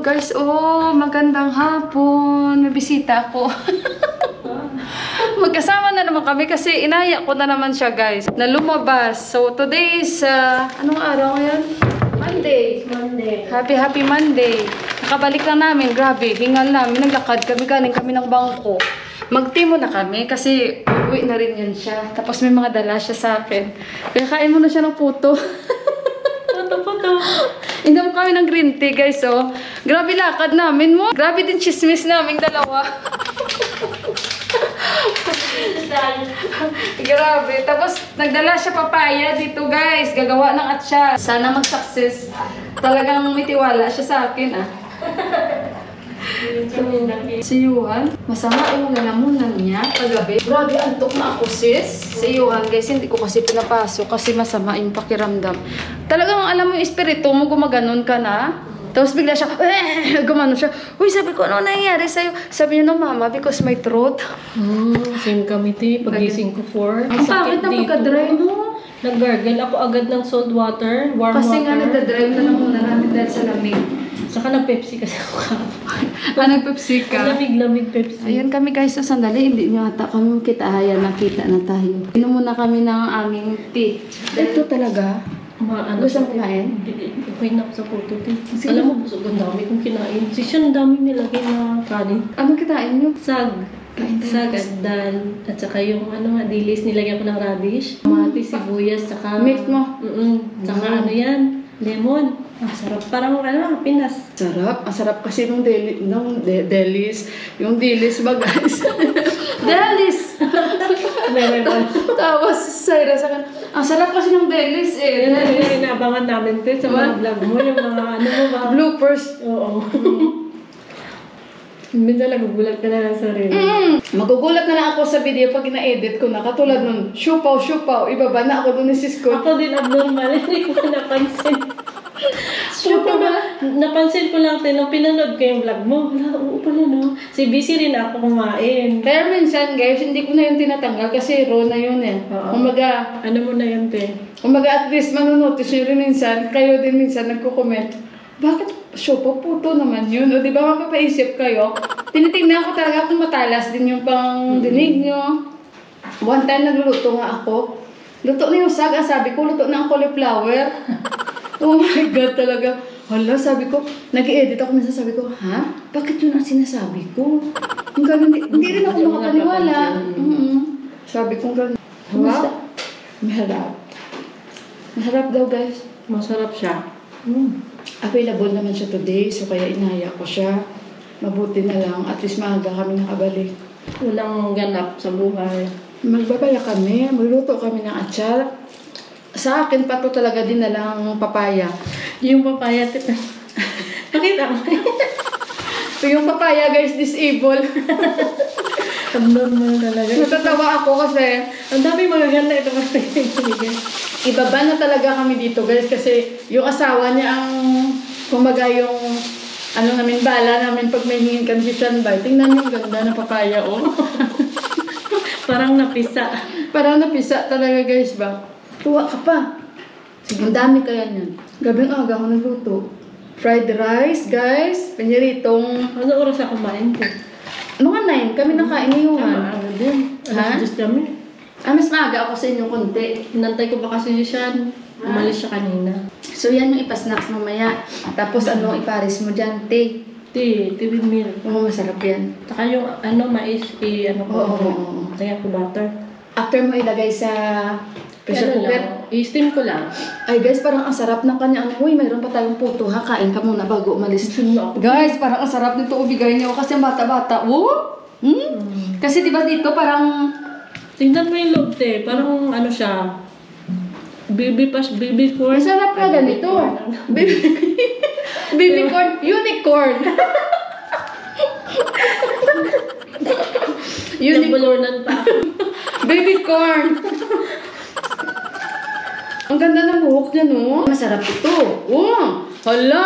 guys. Oh, magandang hapon. May bisita ako. Magkasama na naman kami kasi inaya ko na naman siya, guys, na lumabas. So, today is, anong araw ngayon? Monday. Happy Monday. Nakabalik lang namin. Grabe, hingal namin. Naglakad kami. Galing kami ng bangko. Magtimo na kami kasi uwi na rin yun siya. Tapos may mga dala siya sa akin. Kaya kain mo na siya ng puto. Inom kami ng green tea, guys, oh. Grabe lakad namin mo. Grabe din chismis naming dalawa. Grabe. Tapos, nagdala siya papaya dito, guys. Gagawa ng atsa. Sana mag-success. Talagang may tiwala siya sa akin, ah. Si Yuhan, masama yung lalamunan niya kagabi. Grabe, antok na ako, sis. Si Yuhan, guys, hindi ko kasi pinapasok kasi masama yung pakiramdam. Talagang alam mo yung espiritu mo, gumaganon ka na. Tapos bigla siya, gumano siya. Uy, sabi ko, ano nangyayari sa'yo? Sabi niya, no, mama, because my throat. Same committee, pagising ko 4. Ang sakit na pagka-dry, no? Nag-gargle ako agad ng salt water, warm Kasi water. nga nagda-drive na lang muna namin dahil sa lamig. Saka nag-Pepsi kasi ako kapag. Nag-Pepsi ka? Lamig-lamig Pepsi. Ayan kami, guys, so sandali, hindi nyo ata kami kita. Ayan, nakita na tayo. Inom muna kami ng aming tea. Ito talaga? Gusto mo kumain? Okay na ako sa photo. Alam mo, busog ang dami kong kinain. Siya ang dami nilagay na kanin. Anong kitain nyo? Sag. Kain Sag, dal. At saka yung ano nga, dilis, nilagyan ko ng radish. Mati, sibuyas, saka... Mix mo? Saka ano yan? Lemon. Ang sarap. Parang ano, Pinas. Sarap. Ang sarap kasi nung delis. Yung dilis ba, guys? Delis! Tapos, Syra sa kan. Ang sarap kasi ng delis, eh. Yan yung inaabangan namin, te, sa mga vlog mo. Yung mga ano mo ba? Bloopers. Oo. Minsan nagugulat ka na lang sa rin. Magugulat na lang ako sa video pag ina-edit ko na. Katulad nun, syupaw. Ibaba na ako dun ni Cisco. Ako din abnormal. Hindi ko napansin. Syupaw ba? Napansin ko lang, te, nung pinanood ko yung vlog mo. Wala, oo pala, no? Si busy rin ako kumain. Kaya minsan, guys, hindi ko na yun tinatanggal kasi raw na yun, eh. Oo. Kumaga, Ano mo na yan, te? at least manonotice nyo rin minsan, kayo din minsan nagko-comment, bakit syupaw puto naman yun? O diba mapapaisip kayo? Tinitingnan ko talaga kung matalas din yung pang dinig nyo. One time nagluluto nga ako. Luto na yung sag, sabi ko, luto na ang cauliflower. Oh my God, talaga. Hala, sabi ko, nag-i-edit ako minsan, sabi ko, ha? Bakit yun ang sinasabi ko? Hindi rin ako makapaniwala. Sabi ko, gano'n. Wow, maharap. Maharap daw, guys. Masarap siya. Available naman siya today, so kaya inaya ko siya. Mabuti na lang, at least maaga kami nakabalik. Walang ganap sa buhay. Magbabaya kami, magluto kami ng atsar. Sa akin pa to talaga din na lang papaya. Yung papaya, te. Pakita mo. So yung papaya, guys, disabled. Abnormal talaga. Natatawa ako kasi Ang dami magaganda ito kasi. ibaba na talaga kami dito, guys, kasi yung asawa niya ang kumaga yung ano namin, bala namin pag may hingin kami si Chanbay. Tingnan yung ganda na papaya, oh. Parang napisa. Parang napisa talaga, guys, ba? Tuwa ka pa. Ang dami kaya niyan. Gabing aga ako nagluto. Fried rice, guys. Panyaritong... Ano oras ako kumain, te? Mga 9, kami nakain ni Yuhan. Ano din? Ha? Alas 10 kami. Mas maaga ako sa inyo konti. Hinantay ko pa kasi siya. Umalis siya kanina. So, yan yung ipasnacks mamaya. Tapos, ano, iparis mo dyan? Tea. Tea with milk. Oo, masarap yan. Saka yung ano, mais, ano ko. Oo. Kaya ko butter. After mo ilagay sa pressure cooker. I-steam ko lang. Ay, guys, parang ang sarap ng kanya. Uy, mayroon pa tayong puto, ha? Kain ka muna bago umalis. Guys, parang ang sarap nito ubigay niyo kasi bata-bata. Oh! Kasi diba dito parang... Tingnan mo yung loob, te. Parang ano siya. Baby corn. Masarap ka ganito. Baby corn. Unicorn. Nabulunan pa. Baby corn. Ang ganda ng buhok niya, no? Masarap ito. Oh! Hala!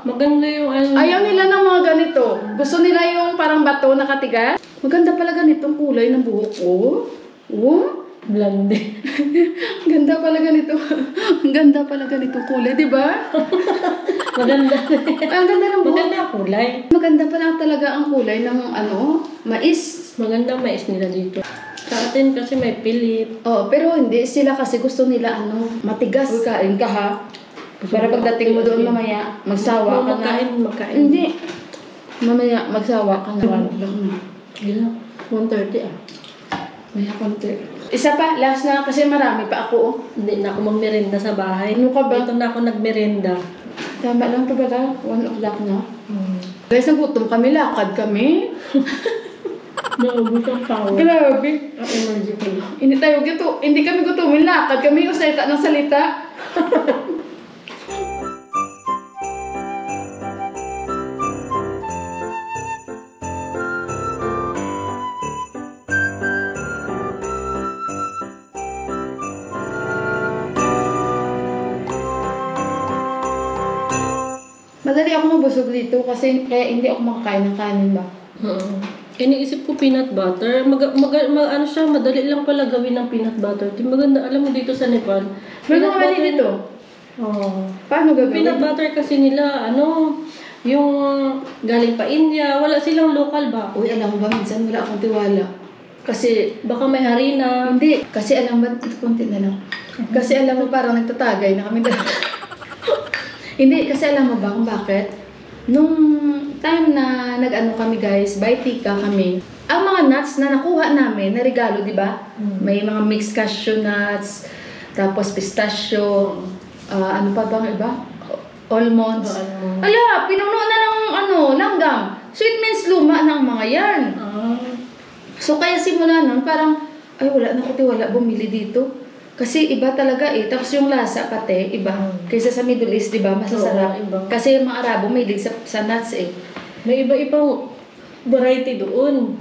Maganda yung ano. Ayaw nila ng mga ganito. Gusto nila yung parang bato na katigas. Maganda pala ganitong kulay ng buhok ko. Oh! Blonde. Ganda pala ganito. Ang ganda pala ganitong kulay, di ba? Maganda. Ang ganda ng buhok. Maganda ang kulay. Maganda pa lang talaga ang kulay ng mais. Maganda ang mais nila dito. Sa atin kasi may pilit. Oh, pero hindi sila kasi gusto nila matigas. Uy, kain ka ha. Para pagdating mo doon mamaya, magsawa ka na. Magkain. Hindi. Mamaya, magsawa ka na. Gila. 1:30 ah. Maya konti. Isa pa, last na kasi marami pa ako. Oh. Hindi na ako magmerenda sa bahay. Ano ka ba? Dito na ako nagmerenda. Tama lang pa ba? 1 o'clock na. Guys, nagutom kami, lakad kami. Naubos ang power. Grabe. Ang energy ko. Hindi kami gutumin, lakad kami yung salita ng salita. Madali ako mabusog dito kasi kaya hindi ako makakain ng kanin ba? Iniisip ko peanut butter. Ano siya, madali lang pala gawin ng peanut butter. Maganda, alam mo dito sa Nepal. May mga dito. Oh. Paano gagawin? Peanut butter kasi nila, yung galing pa India, wala silang local ba? Uy, alam mo ba, minsan wala akong tiwala. Kasi, Baka may harina. hindi. Kasi alam mo, konti na lang. Kasi alam mo, parang nagtatagay na kami dalawa. Hindi, kasi alam mo ba kung bakit? Nung time na nag-ano kami guys, by Tika kami, ang mga nuts na nakuha namin, na regalo, di ba? May mga mixed cashew nuts, tapos pistachio, ano pa bang iba? Almonds. Ala, pinuno na ng langgam. So it means luma ng mga yan. So kaya simula nun, parang, ay wala na ko tiwala bumili dito. Kasi iba talaga eh. Tapos yung lasa pati, iba. Kaysa sa Middle East, di ba? Masasarap. Oo, iba. Kasi yung mga Arabo, may sa nuts eh. May iba-ibang variety doon.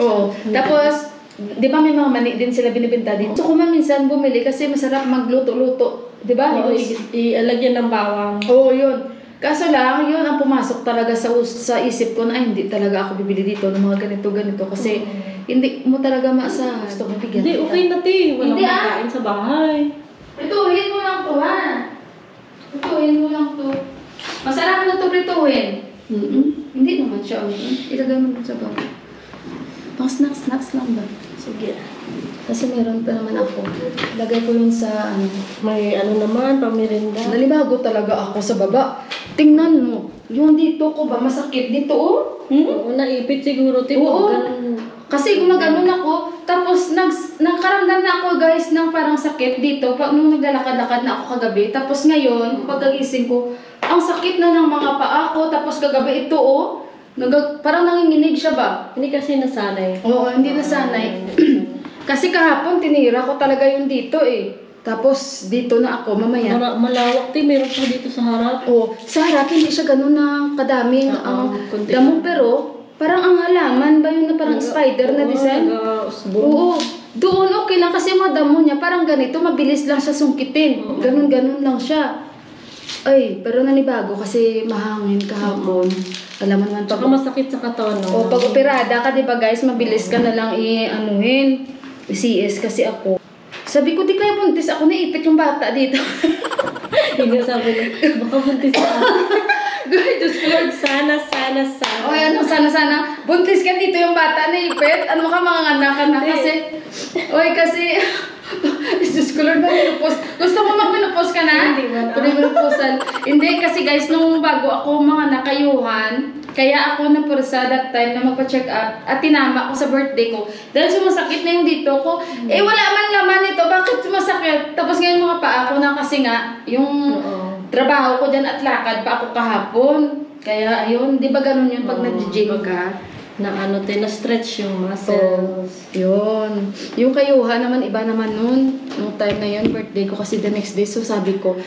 Oo. Tapos, di ba may mga mani din sila binibenta dito? So kung minsan bumili kasi masarap magluto-luto. Di ba? Oo, ialagyan ng bawang. Oo, yun. Kaso lang, yun ang pumasok talaga sa isip ko na ay, hindi talaga ako bibili dito ng mga ganito-ganito. Kasi hindi mo talaga maasahan. Gusto mo bigyan. Hindi, okay na ti. Walang Hindi, makain sa bahay. Prituhin mo lang to, ha? Prituhin mo lang to. Masarap na to prituhin. Hindi naman siya. Ilagay mo sa bawang. Pang snacks lang ba? Sige. Kasi meron pa naman ako. Lagay ko yun sa May naman, pamirinda. Nalibago talaga ako sa baba. Tingnan mo. Yung dito ko ba masakit? Dito oh. Oo, naipit siguro. Oo. Kasi gumaganon ako. Tapos nagkaramdam na ako guys ng parang sakit dito. Nung naglalakad-lakad na ako kagabi. Tapos ngayon, pagkagising ko, ang sakit na ng mga paa ko. Tapos kagabi ito oh. Parang nanginginig siya ba? Hindi kasi nasanay. Oo, hindi nasanay. Kasi kahapon, tinira ko talaga yung dito eh. Tapos, dito na ako, mamaya. Malawak meron pa dito sa harap. Oo, sa harap, hindi siya ganun na kadaming damo. Pero, parang ang halaman ba yun na parang spider na design? Oo, doon okay lang kasi yung mga damo niya, parang ganito, mabilis lang siya sungkitin. Ganun-ganun lang siya. Ay, pero nanibago kasi mahangin kahapon. Alam mo naman pag... Tsaka masakit sa katawan, no? O, pag operada ka, di ba guys, mabilis ka na lang CS kasi ako. Sabi ko, di kaya buntis ako, naipit yung bata dito. Hindi sabi niya, baka buntis ka. Good, Diyos ko Lord. Sana. O, ano, sana. Buntis ka dito yung bata, naipit. Ano ka, mga anak ka na kasi. Oy, kasi... Diyos ko Lord, mag-menopause. Gusto mo mag-menopause ka na? Hindi mo na. Hindi, kasi guys, nung bago ako mga nakayuhan, kaya ako napursa that time na magpa-check up at tinama ko sa birthday ko. Dahil sumasakit na yung dito ko. Eh, wala man laman ito. Bakit sumasakit? Tapos ngayon mga paa ko na kasi nga, yung trabaho ko dyan at lakad pa ako kahapon. Kaya, ayun, di ba ganun yun pag nag-gym ka? Na-stretch yung muscles. Yun. Yung kayuhan naman, iba naman nun. Nung time na yun, birthday ko kasi the next day. So sabi ko,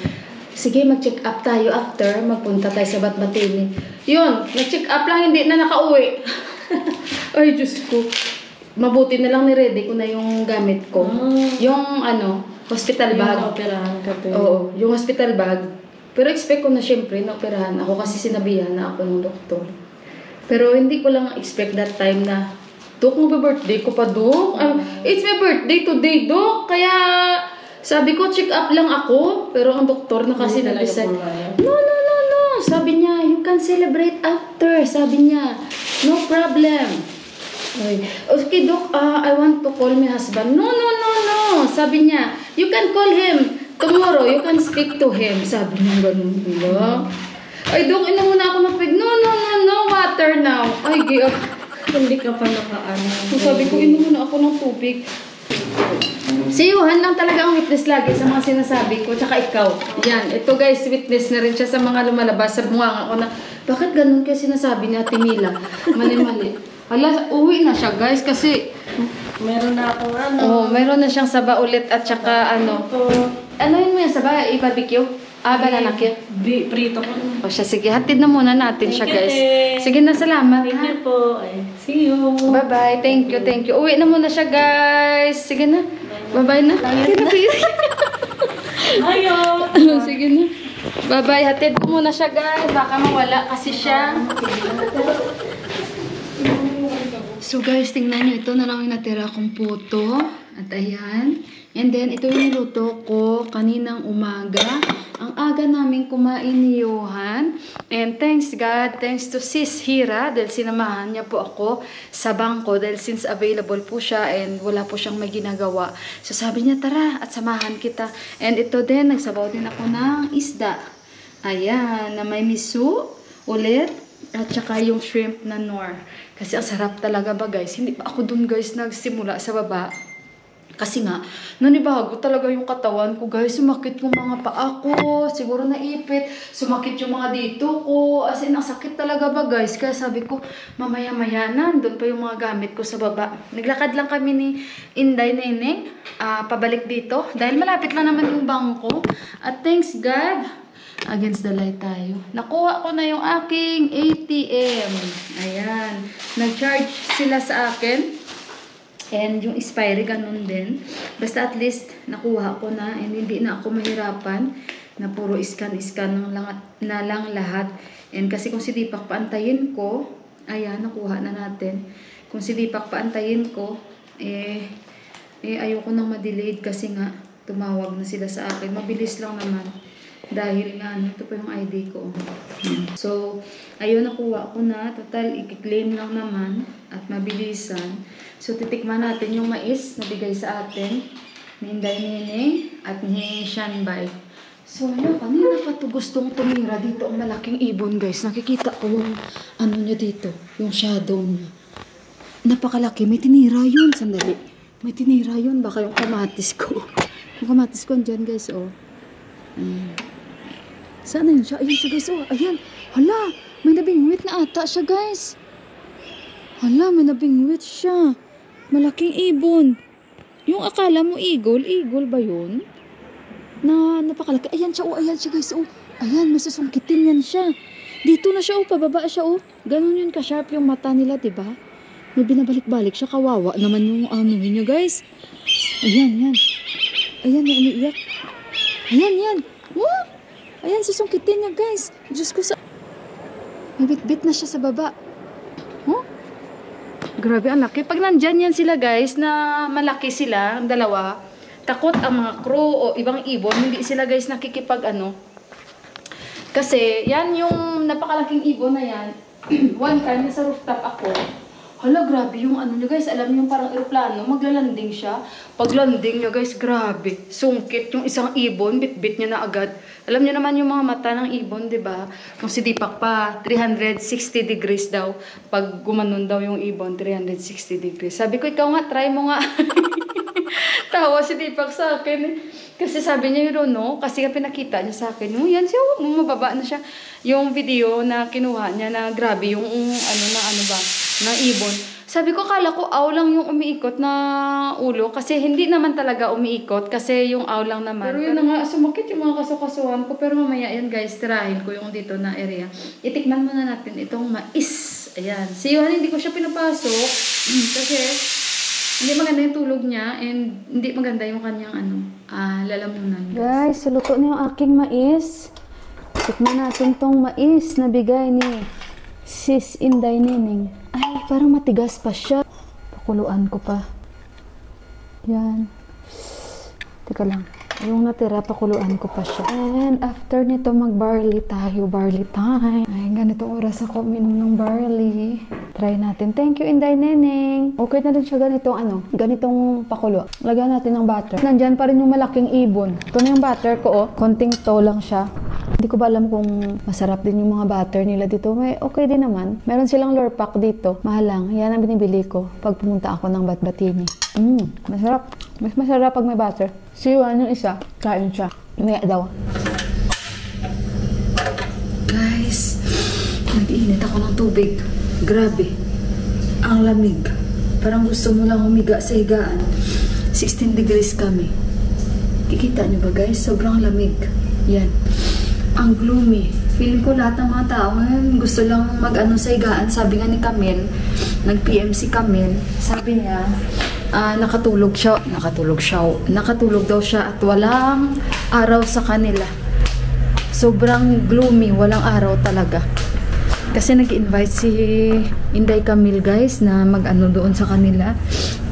sige, mag-check up tayo after. Magpunta tayo sa Batbatini. Yun, nag-check up lang, hindi na nakauwi. Ay, Diyos ko. Mabuti na lang ni-ready ko na yung gamit ko. Yung hospital bag. Yung operahan ka to. Oo, yung hospital bag. Pero expect ko na syempre na operahan ako kasi sinabihan na ako ng doktor. Pero hindi ko lang expect that time na, Dok, mag-birthday ko pa, Dok. It's my birthday today, Dok. Kaya, sabi ko, check up lang ako. Pero ang doktor na kasi nag-decide, no, can celebrate after. Sabi niya, no problem. Okay, Doc, I want to call my husband. No. Sabi niya, you can call him tomorrow. You can speak to him. Sabi niya, ganun diba? Ay, Doc, ina muna ako ng pig. No, water now. Ay, Hindi ka pa nakaano. So, sabi ko, ina muna ako ng tubig. Si Johan lang talaga ang witness lagi sa mga sinasabi ko, tsaka ikaw. Yan, ito guys, witness na rin siya sa mga lumalabas sa bunganga ko na, bakit ganun kaya sinasabi niya, Timila? Mali. Hala, uwi na siya guys, kasi Meron na akong ano. oh, meron na siyang saba ulit at tsaka ano. Ano yun mo yan, saba? I-barbecue? Banana cue? Prito ko. O siya, sige, hatid na muna natin siya Thank you, guys. Te. Sige na, salamat. Thank ha? you po. See you. Bye-bye. Thank you. Uwi na muna siya, guys. Sige na. Bye-bye na. Ayaw. Sige na. Bye-bye. Hatid ko muna siya, guys. Baka mawala kasi siya. So, guys, tingnan nyo. Ito na lang yung natira kong puto. At ayan. And then, ito yung niluto ko kaninang umaga. Ang aga namin kumain ni Johan. And thanks God, thanks to Sis Hira dahil sinamahan niya po ako sa bangko dahil since available po siya and wala po siyang may ginagawa. So sabi niya, tara at samahan kita. And ito din, nagsabaw din ako ng isda. Ayan, na may miso ulit at saka yung shrimp na nor. Kasi ang sarap talaga ba guys. Hindi pa ako dun guys nagsimula sa baba. Kasi nga, nanibago talaga yung katawan ko, guys. Sumakit yung mga paa ko, siguro naipit. Sumakit yung mga dito ko. As in, ang sakit talaga ba, guys? Kaya sabi ko, mamaya-maya na. Doon pa yung mga gamit ko sa baba. Naglakad lang kami ni Inday Neneng, pabalik dito. Dahil malapit lang naman yung bangko. At thanks God, against the light tayo. Nakuha ko na yung aking ATM. Ayan. Nag-charge sila sa akin. And yung expiry, ganun din. Basta at least, nakuha ko na. And hindi na ako mahirapan na puro scan-scan na lang lahat. And kasi kung si Deepak paantayin ko, ayan, nakuha na natin. Kung si Deepak paantayin ko, ayoko nang ma-delayed kasi nga, tumawag na sila sa akin. Mabilis lang naman. Dahil nga, ito pa yung ID ko. So, ayun, nakuha ko na. Total, i-claim lang naman at mabilisan. So, titikman natin yung mais na bigay sa atin ni Inday Neneng at ni Shanbay. So, ano, kanina pa to gustong tumira dito ang malaking ibon, guys. Nakikita ko yung ano niya dito, yung shadow niya. Napakalaki. May tinira yun. Sandali. May tinira yun. Baka yung kamatis ko. Yung kamatis ko andyan, guys, oh. Saan na yun siya? Ayun siya, guys, oh. Ayan. Hala, may nabingwit na ata siya, guys. Hala, may nabingwit siya. Malaking ibon. Yung akala mo eagle ba yun? Na napakalaki. Ayan siya, oh. Ayan siya, guys, oh. Ayan, may susungkitin yan siya. Dito na siya, oh. Pababa siya, oh. Ganun yun ka-sharp yung mata nila, diba? May binabalik-balik siya. Kawawa naman yung anuhin niya, guys. Ayan. Ayan, may umiiyak. Ayan. Oh! Ayan, susungkitin niya, guys. Diyos ko sa... May bit-bit na siya sa baba. Oh? Grabe, ang laki. Pag nandyan yan sila, guys, na malaki sila, ang dalawa, takot ang mga crow o ibang ibon, hindi sila, guys, nakikipag ano. Kasi, yan yung napakalaking ibon na yan. One time, nasa rooftop ako. Hala, grabe yung ano niya, guys. Alam niyo yung parang aeroplano, maglalanding siya. Pag landing niya, guys, grabe. Sungkit yung isang ibon, bit-bit niya na agad. Alam niyo naman yung mga mata ng ibon, di ba? Kung si Deepak pa, 360 degrees daw. Pag gumanon daw yung ibon, 360 degrees. Sabi ko, ikaw nga, try mo nga. Tawa si Deepak sa akin. Kasi sabi niya, yun, no? Kasi pinakita niya sa akin, oh, yan siya, mababa na siya. Yung video na kinuha niya na grabe yung ng ibon. Sabi ko, kala ko aw lang yung umiikot na ulo kasi hindi naman talaga umiikot kasi yung aw lang naman. Pero yun na nga, sumakit yung mga kasukasuhan ko. Pero mamaya yan, guys, tirahin ko yung dito na area. Itikman muna natin itong mais. Ayan. Si Johan, hindi ko siya pinapasok kasi hindi maganda yung tulog niya and hindi maganda yung kanyang lalamunan. Guys, luto na yung aking mais. Tikman natin tong mais na bigay ni Sis Inday Neneng. Ay, parang matigas pa siya. Pakuluan ko pa. Yan. Teka lang. Yung natira, pakuluan ko pa siya. And after nito, mag-barley tayo. Barley time. Ay, ganitong oras ako uminom ng barley. Try natin. Thank you, Inday Neneng. Okay na din siya ganitong pakulo. Lagyan natin ng butter. Nandyan pa rin yung malaking ibon. Ito na yung butter ko, oh. Konting to lang siya. Hindi ko ba alam kung masarap din yung mga butter nila dito. May okay din naman. Meron silang lure pack dito. Mahal lang. Yan ang binibili ko pag pumunta ako ng Batbatini. Masarap. Mas masarap pag may butter. Si Juan yung isa, kain siya. Maya daw. Guys, nag-iinit ako ng tubig. Grabe. Ang lamig. Parang gusto mo lang humiga sa higaan. 16 degrees kami. Kikita niyo ba guys? Sobrang lamig. Yan. Ang gloomy. Feeling ko lahat ng mga tao ngayon gusto lang mag-ano sa higaan. Sabi nga ni Camille, nag-PM si Camille. Sabi niya, nakatulog daw siya at walang araw sa kanila. Sobrang gloomy, walang araw talaga. Kasi nag-invite si Inday Camille guys na mag-ano doon sa kanila.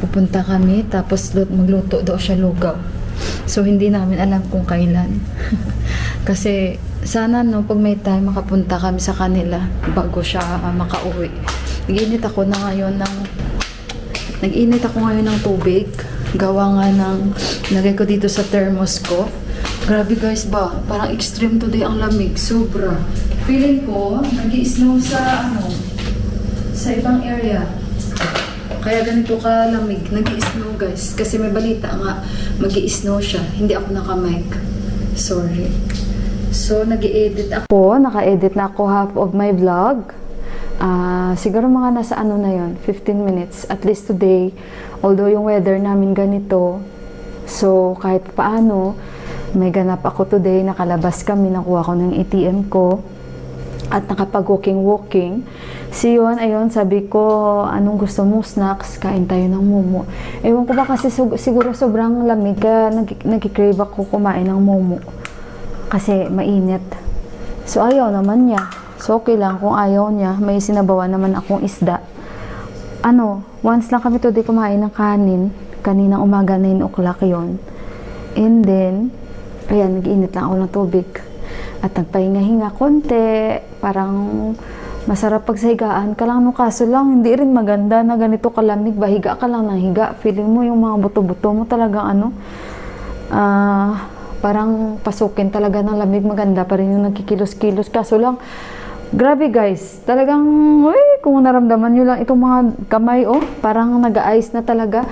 Pupunta kami tapos magluto daw siya lugaw. So hindi namin alam kung kailan. Kasi sana pag may time makapunta kami sa kanila bago siya makauwi. Nag-init ako ngayon ng tubig. Gawa nga ng lagay ko dito sa thermos ko. Grabe guys ba? Parang extreme today ang lamig. Sobra. Feeling ko, nag-i-snow sa ibang area. Kaya ganito ka lamig. Nag-i-snow guys. Kasi may balita nga, mag-i-snow siya. Hindi ako naka-mic. Sorry. So, nag-i-edit ako. Naka-edit na ako half of my vlog. Siguro mga nasa na yun, 15 minutes. At least today, although yung weather namin ganito, so kahit paano, may ganap ako today, nakalabas kami, nakuha ko ng ATM ko, at nakapag-walking. Si Yuan, ayun, sabi ko, anong gusto mo, snacks, kain tayo ng momo. Ewan ko ba kasi siguro sobrang lamig, kaya nag-crave ako kumain ng momo. Kasi mainit. So ayaw naman niya. So, okay lang kung ayaw niya. May sinabawan naman akong isda. Once lang kami today kumain ng kanin. Kaninang umaga, 9 o'clock yun. And then, ayan, nag-iinit lang ako ng tubig. At nagpahinga-hinga konti. Parang masarap pag sa higaan ka lang. No, kaso lang, hindi rin maganda na ganito kalamig. Higa ka lang ng higa. Feeling mo yung mga buto-buto mo talagang parang pasukin talaga ng lamig. Maganda pa rin yung nagkikilos-kilos. Kaso lang, grabe guys, talagang kung naramdaman nyo lang itong mga kamay, parang nag-a-ice na talaga.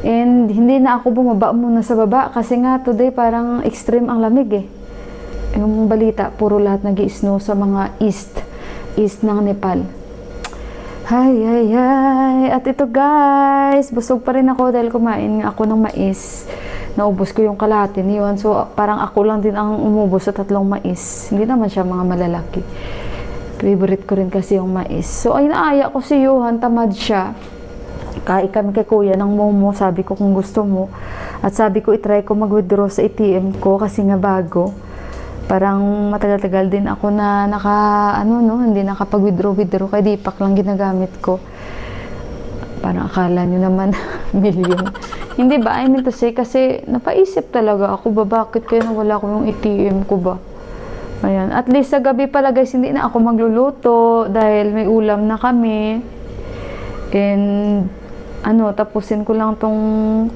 And hindi na ako bumaba muna sa baba kasi nga today parang extreme ang lamig Yung balita, puro lahat nag-i-snow sa mga east ng Nepal. Hay. At ito guys, busog pa rin ako dahil kumain ako ng mais. Naubos ko yung kalahati niyon. So parang ako lang din ang umubos sa 3 mais. Hindi naman siya mga malalaki. Favorite ko rin kasi yung mais. So, ay naaya ko si Johan, tamad siya. Kain kami kay kuya ng momo, sabi ko kung gusto mo. At sabi ko, itry ko mag-withdraw sa ATM ko kasi nga bago. Parang matagal-tagal din ako na hindi nakapag-withdraw. Kaya Dipak lang ginagamit ko. Parang akala nyo naman, million. Hindi ba? I mean to say, kasi napaisip talaga ako bakit kaya nawala ko yung ATM ko ba? Ayan. At least sa gabi pala guys, hindi na ako magluluto dahil may ulam na kami. And tapusin ko lang tong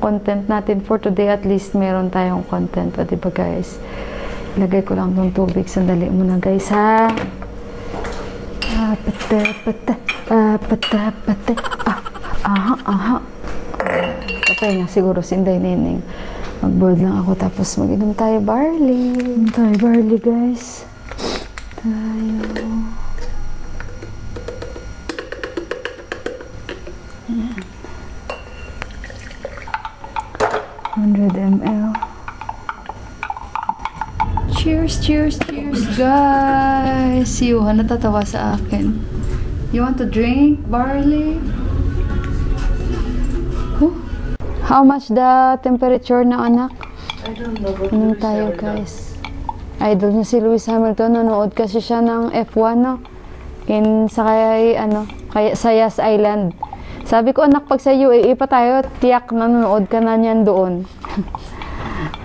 content natin for today. At least meron tayong content. O, diba guys? Ilagay ko lang tong tubig. Sandali muna guys ha. Patay na siguro si Inday Neneng. Mag-board lang ako tapos mag-inom tayo barley. Inom tayo barley guys. Tayo. 100 ml. Cheers guys! Si Johan natatawa sa akin. You want to drink barley? How much the temperature na anak? I don't know. Ano tayo guys? Idol niya si Lewis Hamilton. Nanood kasi siya ng F1 sa Yas Island. Sabi ko anak, pag sa UAE pa tayo, tiyak nanonood ka na niyan doon.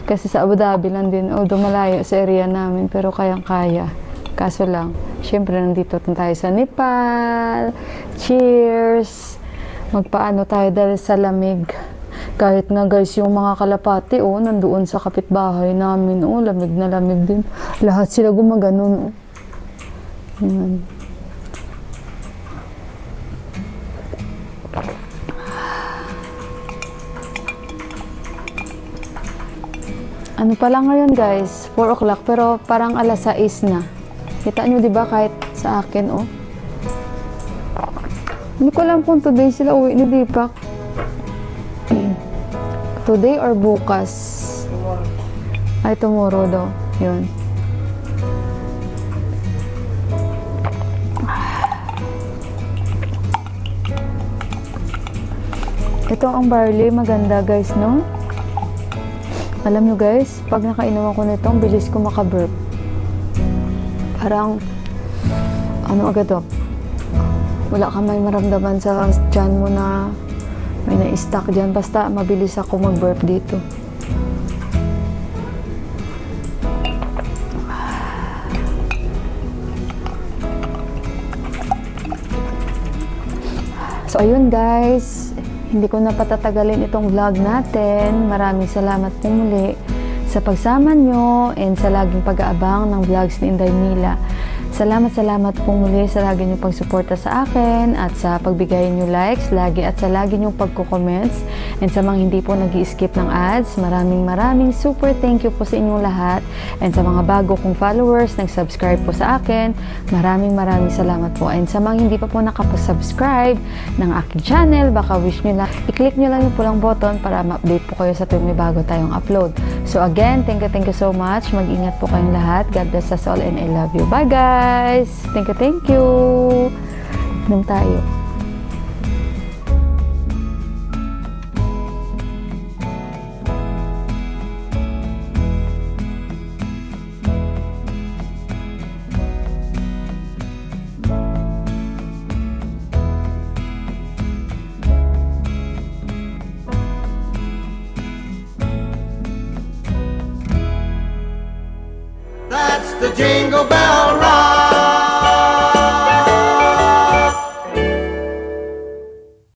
Kasi sa Abu Dhabi lang din, although malayo sa area namin, pero kayang-kaya. Kaso lang, syempre nandito tayo sa Nepal. Cheers! Magpaano tayo dahil sa lamig. Kahit nga guys, yung mga kalapati, nandoon sa kapitbahay namin, lamig na lamig din. Lahat sila gumaganon. Yan. Ano pa lang ngayon guys, 4 o'clock, pero parang alas 6 na. Kita nyo diba kahit sa akin, Hindi ko alam kung today sila uwi ni Deepak. Today or bukas? Ay, tomorrow daw. Yun. Ito ang barley, maganda guys, no? Alam nyo guys, pag nakainom ako nito, ang bilis ko makaburp. Parang, agad wala ka may maramdaman sa tiyan mo na may na-stuck dyan. Basta mabilis ako mag-burp dito. So ayun guys, hindi ko na patatagalin itong vlog natin. Maraming salamat po muli sa pagsama nyo and sa laging pag-aabang ng vlogs ni Inday Mila. Salamat po muli sa lagi nyo pagsuporta sa akin at sa pagbigay nyo likes lagi at sa lagi nyo pagko-comments, and sa mga hindi po nag-i-skip ng ads, maraming super thank you po sa inyong lahat, and sa mga bago kong followers nag-subscribe po sa akin, maraming salamat po, and sa mga hindi pa po nakapag-subscribe ng aking channel, baka wish nyo lang, i-click nyo lang yung pulang button para ma-update po kayo sa tuwing may bago tayong upload. So again, thank you so much, mag-ingat po kayong lahat, God bless us all and I love you. Bye guys! Thank you. Inom tayo. That's the Jingle Bell Rock.